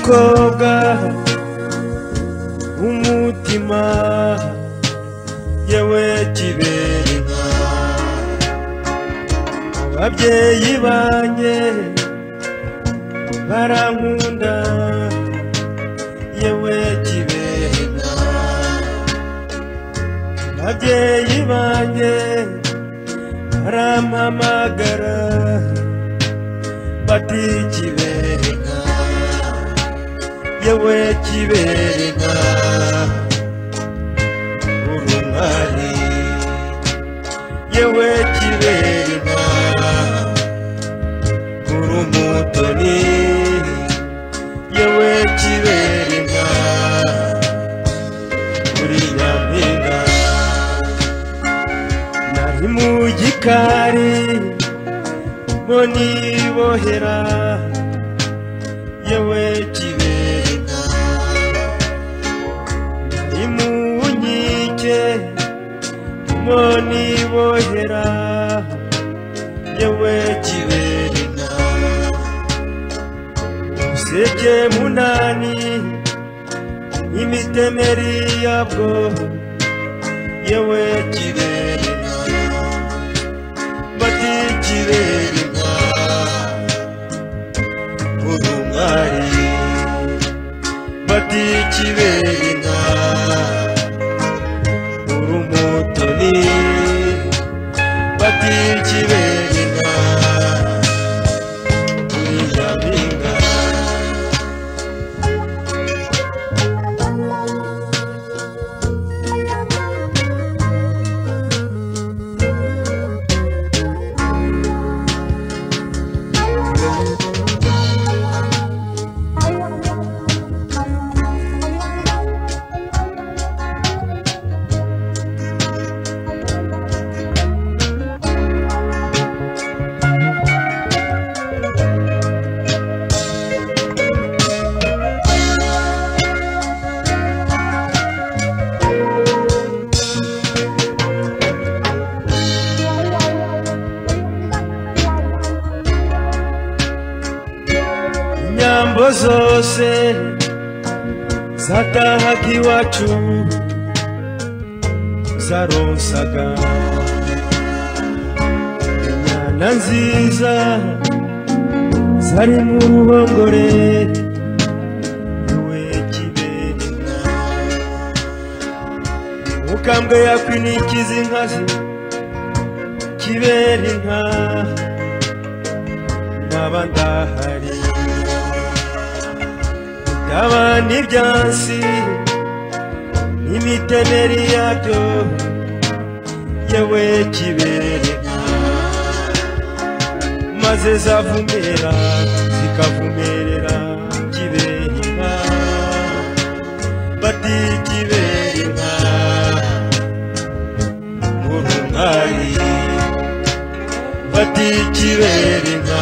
umukobwa umutima yewe kiberenka ababyeyi banye barankunda yewe kiberenka ababyeyi banye barampamagara bati kiberenka yewe kiberenka urumari yewe kiberenka urumutoni yewe kiberenka uri nyampinga nari mu gikari mbonibohera yewe kiberenka nari mu nkike mbonibohera yewe kiberenka useke munani imitemeri yabwo yewe kiberenka bati kiberenka urumari bati kiberenka urumutoni bati kiberenka uri nyampinga Nyambo zose zatahaga iwacu zaronsaga inyana nziza zari mu ruhongore yewe kiberenka umukambwe yakwinikiza inkazi kiberenka nkaba ndahari abana ibyansi n'imiteneri yabyo yewe kiberenka maze zavumera zikavumerera kiberenka bati kiberenka urumari bati kiberenka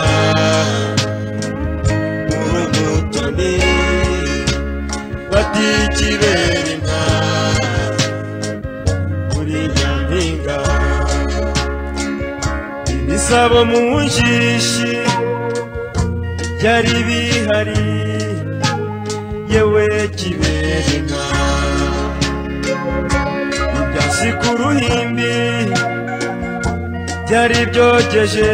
urumutoni bati kiberenka uri nyampinga ibisabo mu njishi byari bihari yewe kiberenka ibyasi ku ruhimbi byari byogeje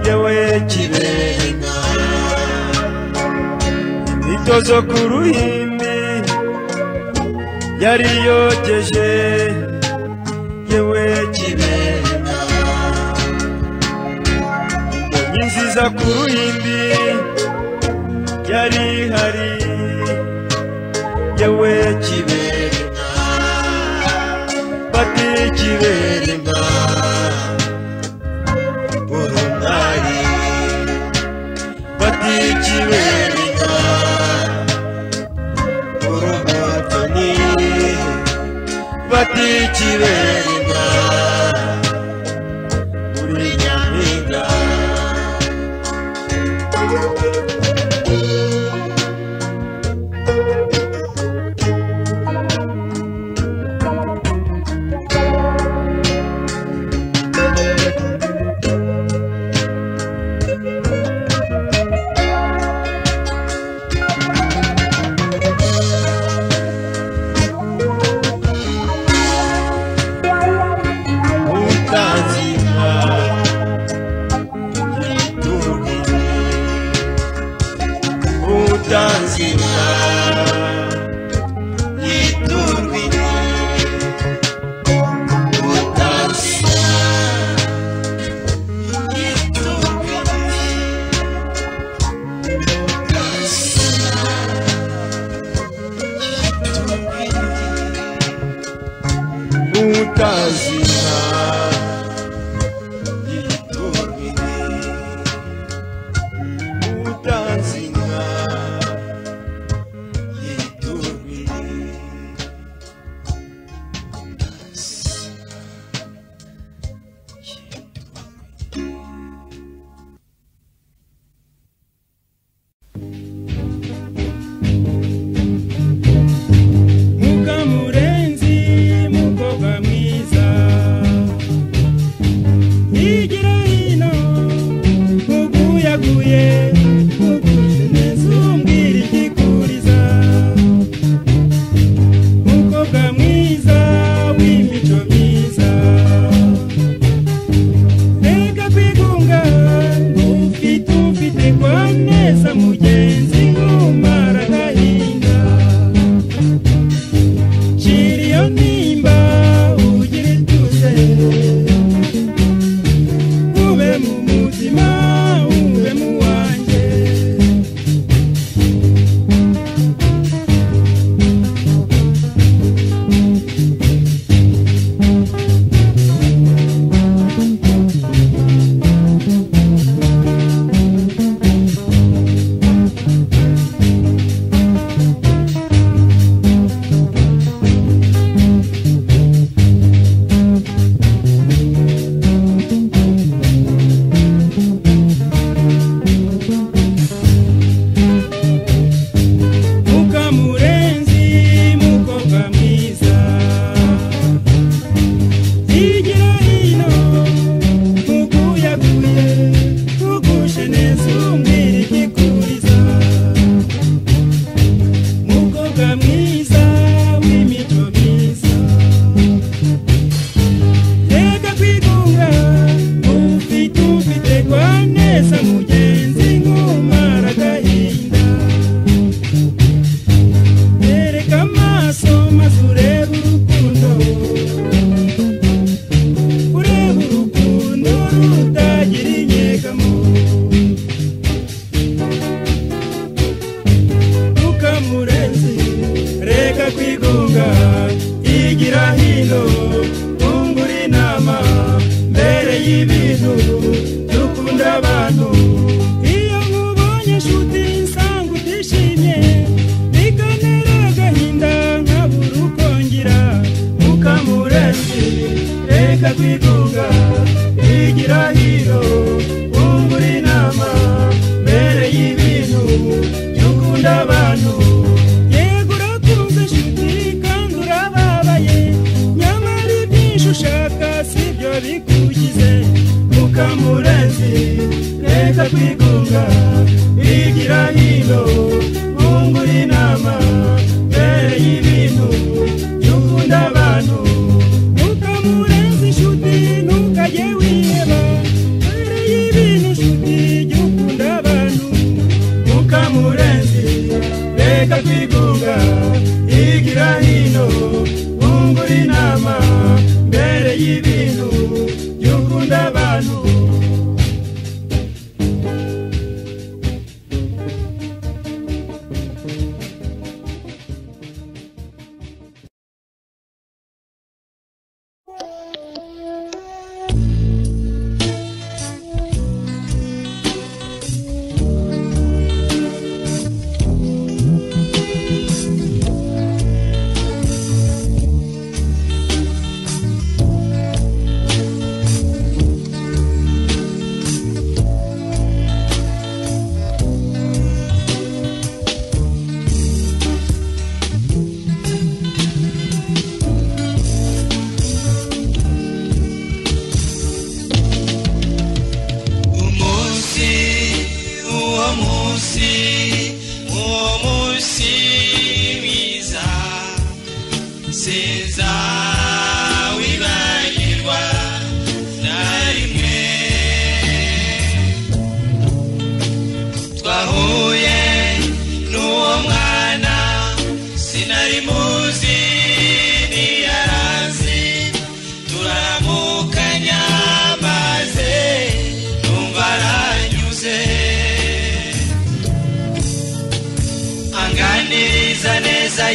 yewe kiberenka imitozo ku ruhimbi yari yogeje yewe kiberenka imbonyi nziza ku ruhimbi yari hari yewe kiberenka bati kiberenka urumari bati kiberenka urumutoni bati kiberenka uri nyampinga utazira yiturwire utazira utazira yiturwire utazira yiturwire Mukamurenzi mukobwa mwiza igira hino muguyaguye neza umbwira ikikuriza mukobwa mwiza w'imico myiza reka kwigunga ufite kwa neza mugenzi nkumara agahinda Chiriyo nimba ugire tuze ube mu mutima ube mu wanjye Mukamurenzi mukobwa mwiza igira hino muguyaguye ugushe neza umbwira ikikuriza mukobwa mwiza w'imico myiza reka kwigunga ufite kwa neza mugenzi nkumara agahinda Ereka amaso maze urebe urukundo rutagira inyegamo Mukamurenzi reka kwigunga igira hino ungura inama mbere y'ibintu dukunda abantu iyo nkubonye nshuti nsanga utishimye bikanera agahinda nkabura ukongera Mukamurenzi reka kwigunga igira hino ungura inama mbere y'ibintu by'ukunda abantu yego urakunze nshuti kandi urababaye nyamara ibyinshi ushaka sibyo bikugize Mukamurenzi reka kwigunga igira hino ungura inama mbere y'ibintu by'ukunda abantu Mukamurenzi nshuti ntukajye wiheba mbere y'ibintu nshuti by'ukunda abantu Mukamurenzi reka kwigunga igira hino ungura inama mbere y'ibintu by'ukunda abantu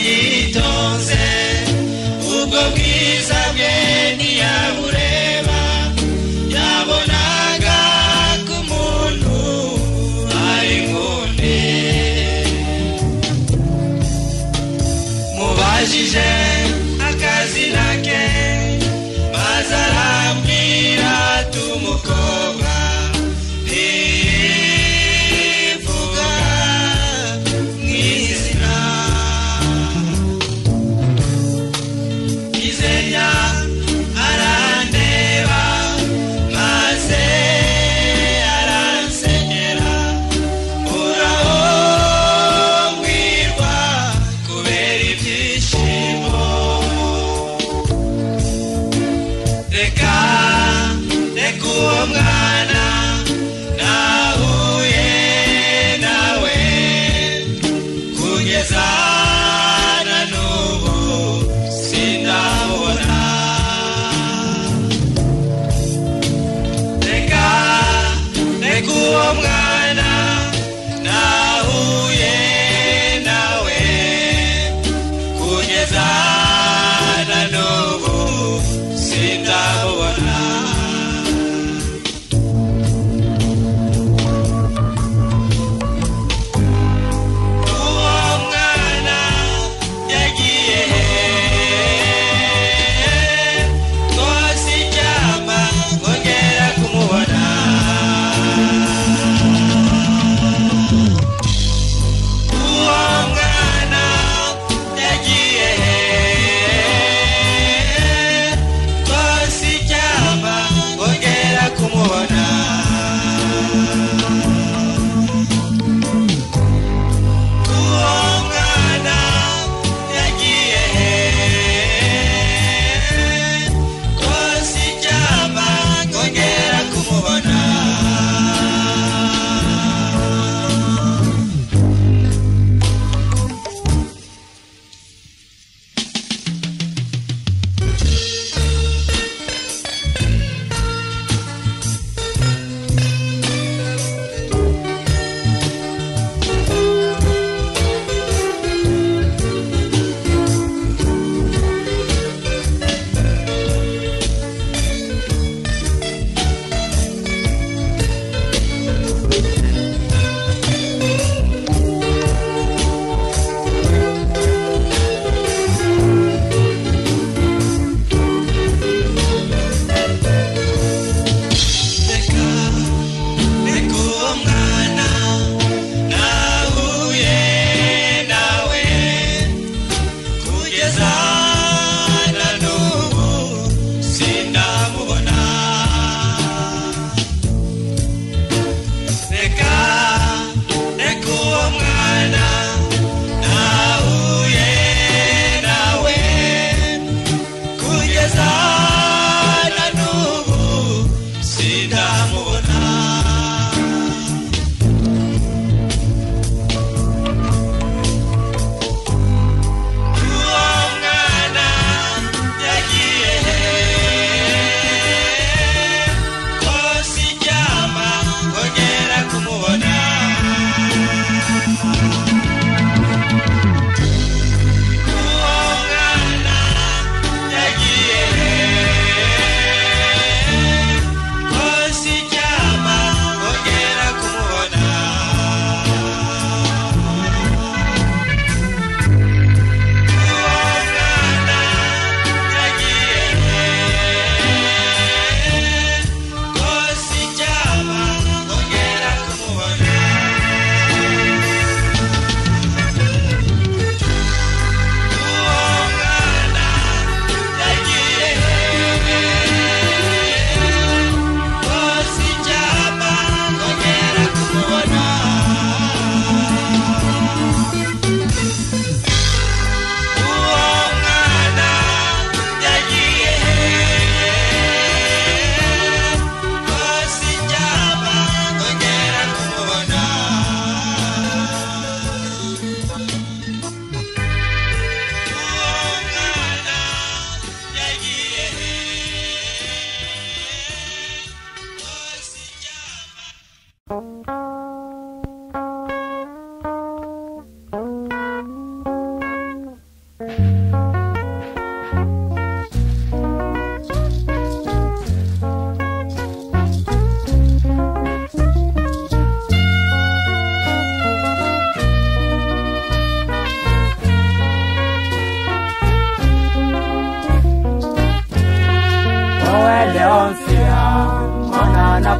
yitonze ubwo bwiza bwe ntiyabureba yabonaga ko umuntu ari nkunde mubajije akazina ke maze arambwira tumukobwa ivuga mwizina ize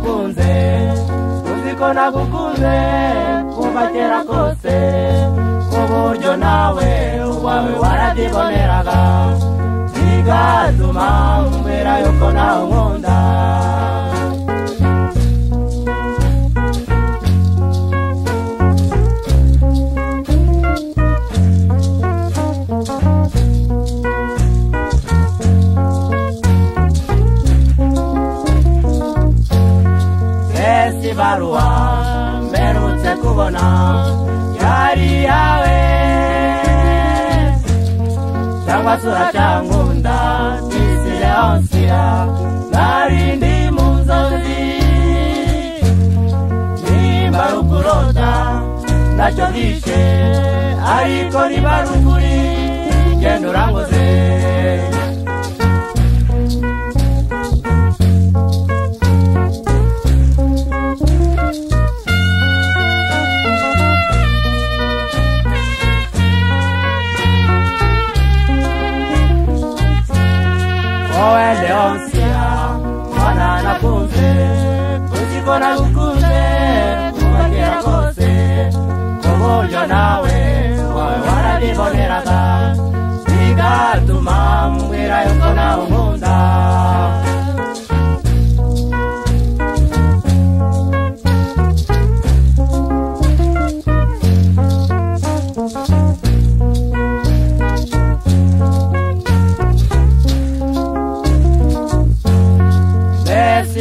nagukunze uziko nagukunze kuva kera kose kuburyo nawe uwawe warabyiboneraga bigatuma mbera yuko nawe nkunda Barua mperutse kubona yari yawe cyangwa se uracyangunda nisire honsira narindi mu nzozi nimba rukurota nacyo nishe ariko niba rukuri genda urangoze Leonsia, mwana nakunze, uziko nagukunze, kuva kera kose, kuburyo nawe wawe warabiboneraga, bigatuma mbwira yuko nawe nkunda.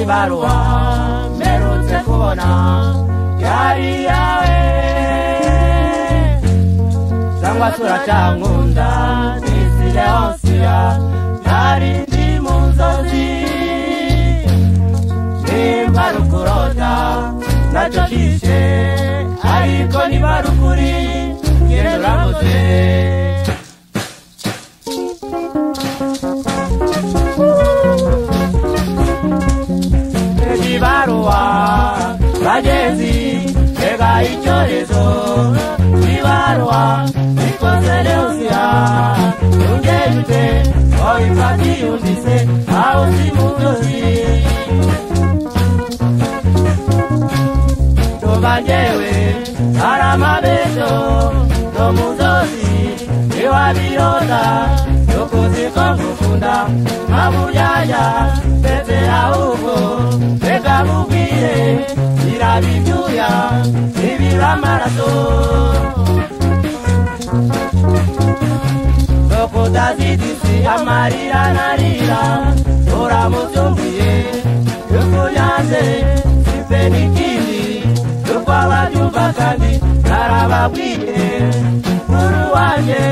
Barua mperutse kubona yari yawe cyangwa se uracyangunda nisire honsira narindi mu nzozi nimba rukurota nacyo kishe ariko niba rukuri genda urangoze Barua bagezi ega icyorezo Barua ikoze Leonsia ungejute oifati undise au simudozi Tobanjewe aramabezo tomudozi iwabirota yokuziko kukunda mabujaya pete augo Mubwire irabibyuya ibiramaraso Dokudazidisi amarira narira uramutumbuye yukunyanze sipenikindi yukwababyumva kandi narababwiye uruwanje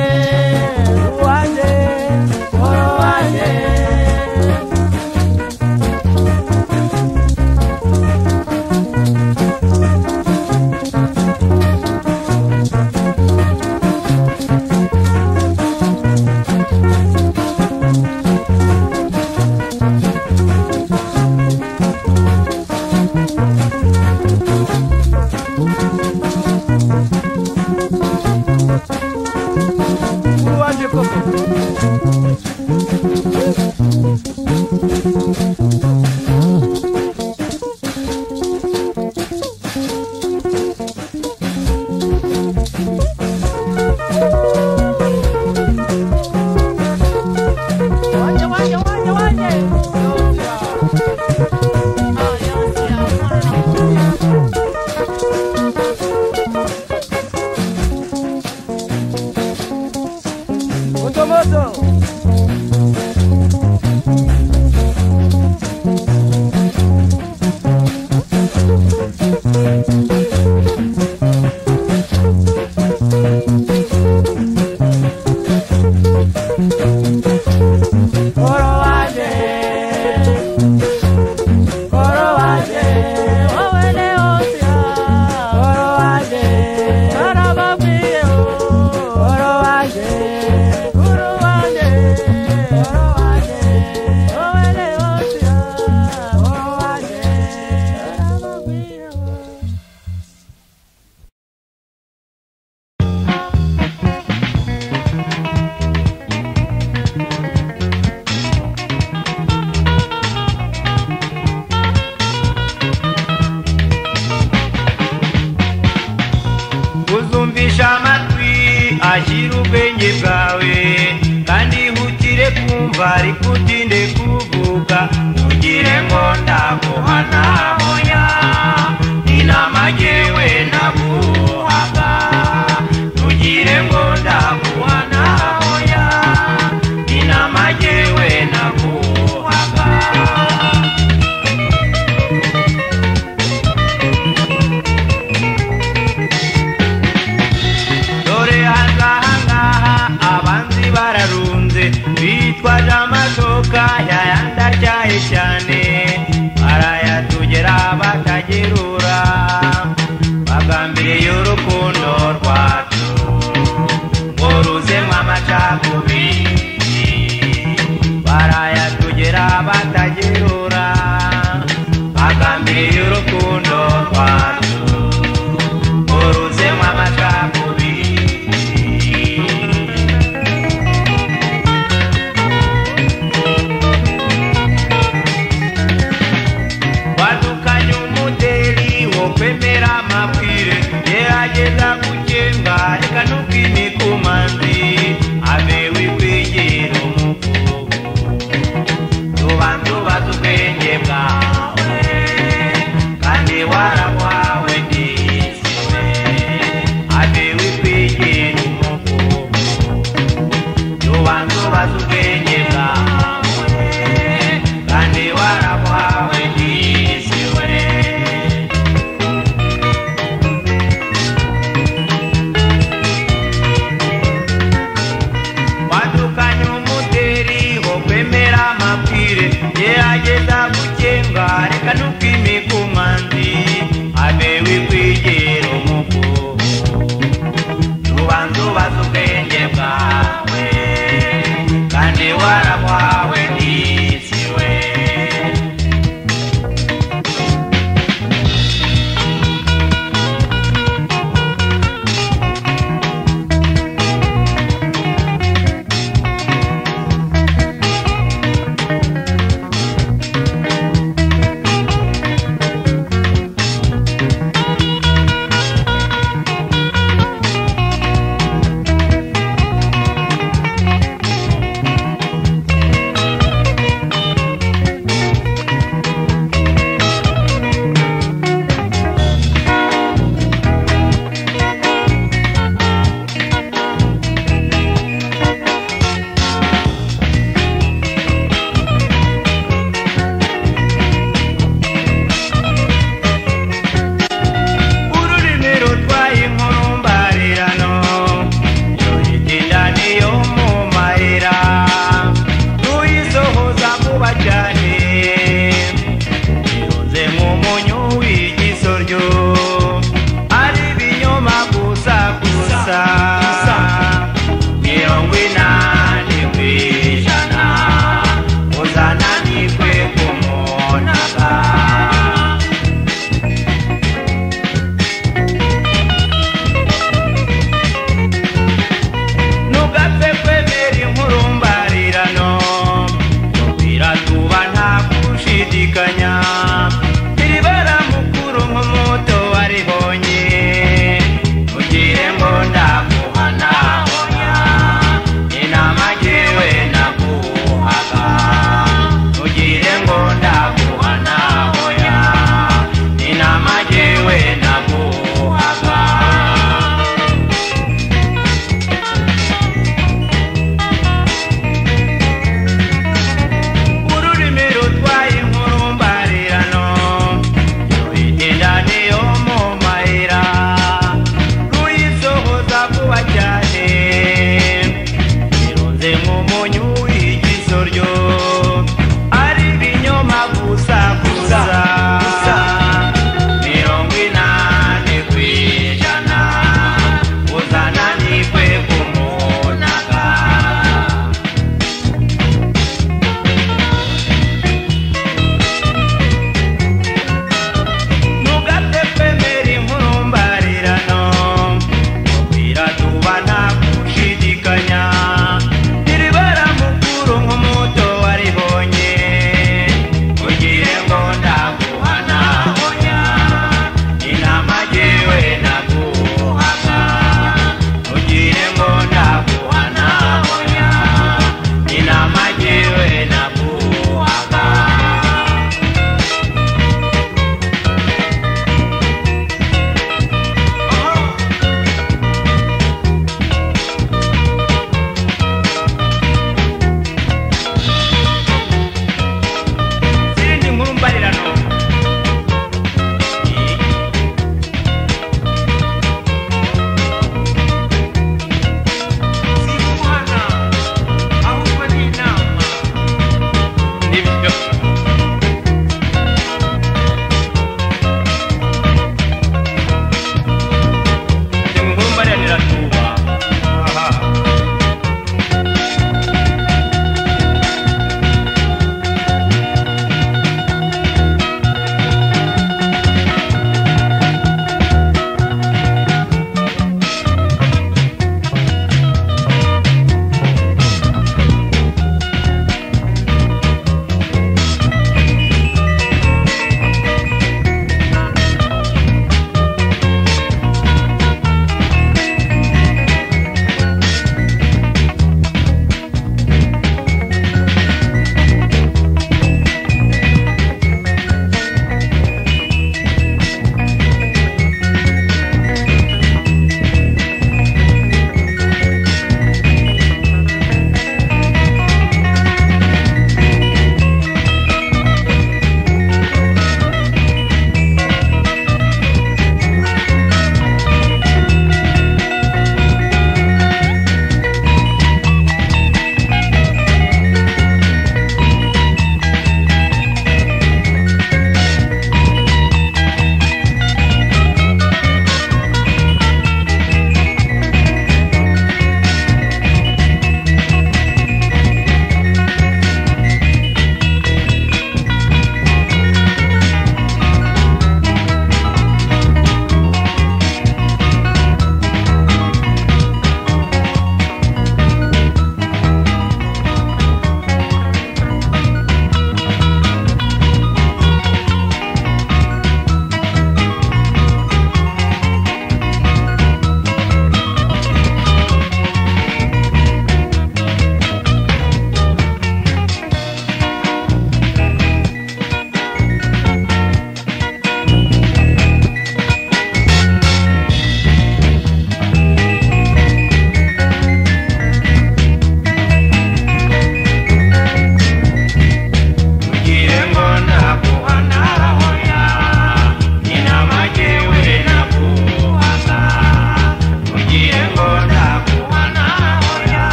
ashyira ubwenge bwawe kandi hutire kumva ariko utinde kuvuga ugire ngo ndaguhana hoya inama jyewe naguhaga ugire ngo ndaguhana hoya inama jyewe naguhaga bararunze bitwaje amashoka yayandacyaye cyane barayatugera batagerura bagambiriye urukundo rwacu ngo ruzemwe amacakubiri barayatugera batagerura bagambiriye urukundo rwacu ngo ruzemwe amacakubiri kwemera amabwire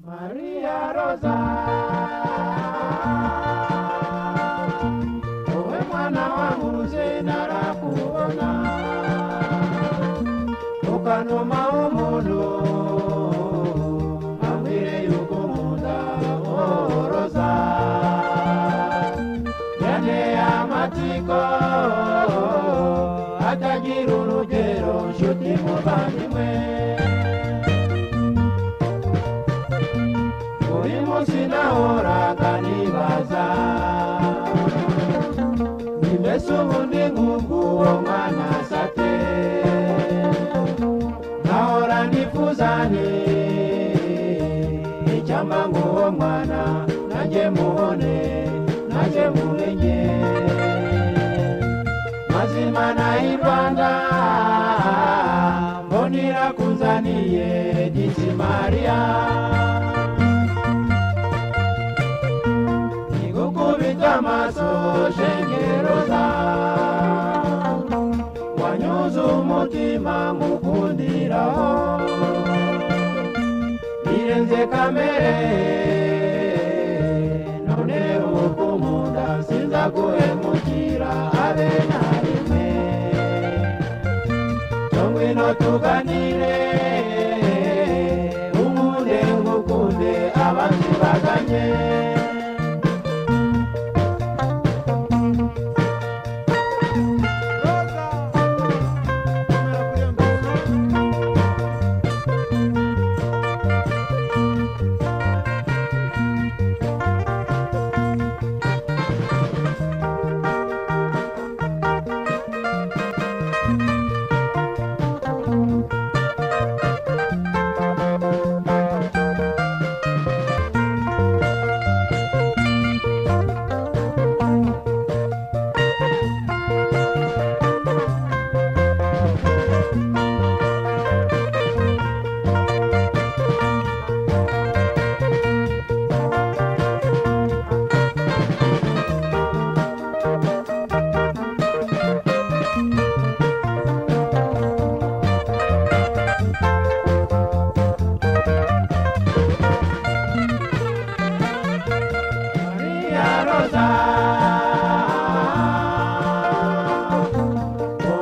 Maria Rosa, owe mwana wangu zenara kuona, ukanoma umuntu ambwire yuko nkunda. Oh Rosa, yane amatiko atagira urugero, nshuti muvandimwe. Buri munsi nahoraga nibaza, ni mbese ubundi nk'ubwo uwo mwana asate. Nahora nifuza nti icyampa ngo uwo mwana nanjye mubone, nanjye mumenye. Mazimana y'i Rwanda mbonera kunzaniye Disi Maria. Nigukubita amaso shenge Rosa, wanyuze umutima ngukundiraho. Birenze kamere none ukunda, sinzaguhemukira habe na rimwe. Ngwino tuganire, unkunde ngukunde, abandi baganye.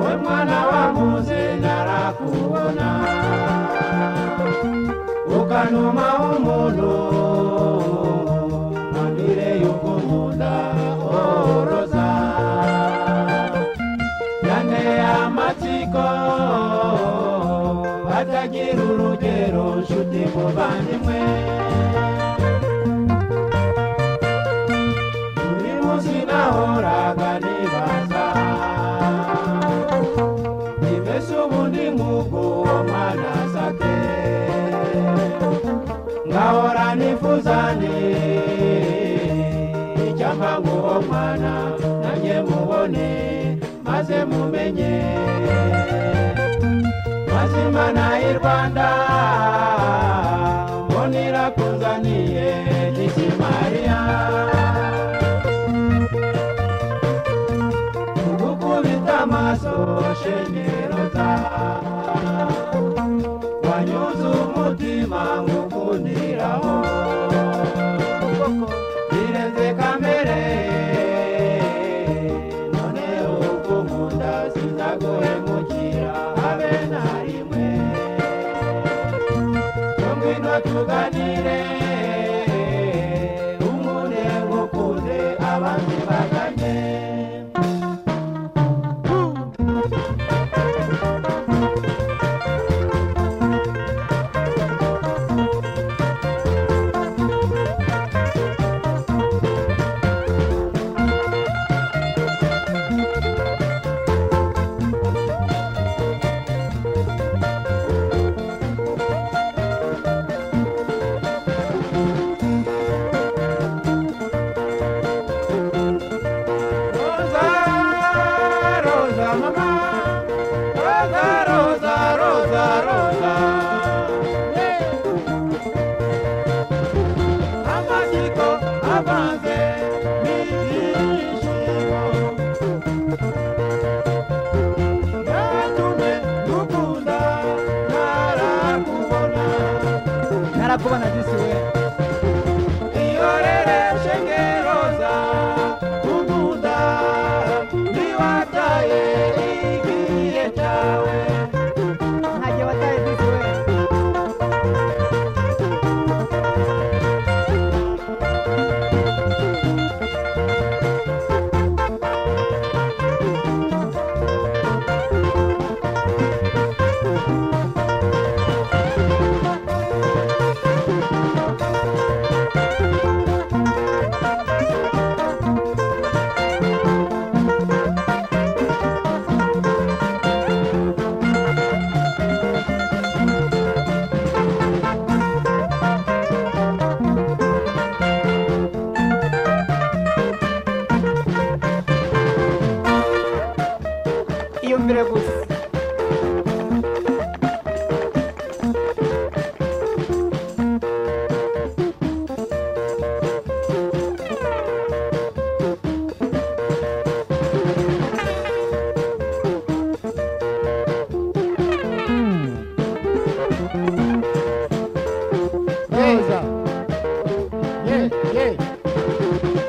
Owe mwana wangu zenara kuona, ukanuma umuntu ambwire yuko nkunda. Oh Rosa, yane amatsiko atagira urugero, nshuti muvandimwe. Nahoraga nibaza, ni mbese ubundi nk'ubwo uwo mwana asate. Ngahora nifuza nti icyampa ngo uwo mwana nanjye mubone, maze mumenye. Mazimana y'i Rwanda mbonera kunzaniye Disi Maria. Amaso shenge Rosa, wanyuze umutima ngukundiraho. Birenze kamere none ukunda, sinzaguhemukira habe na rimwe. Ngwino tuganire, unkunde ngukunde, abandi baganye. mwishimire gusa. Rosa. Yeah, yeah.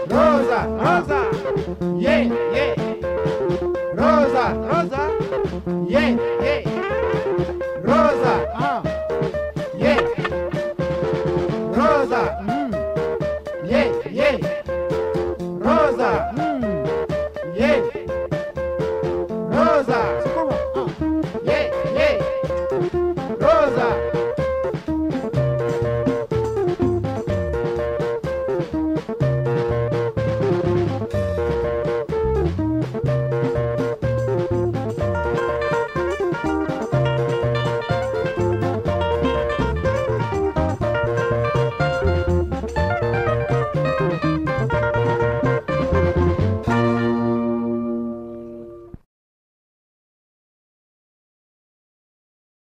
Rosa, Rosa. Yeah, yeah. Rosa, Rosa. Yeah, yeah. Rosa, yeah. Rosa, yeah, yeah. Rosa, yeah.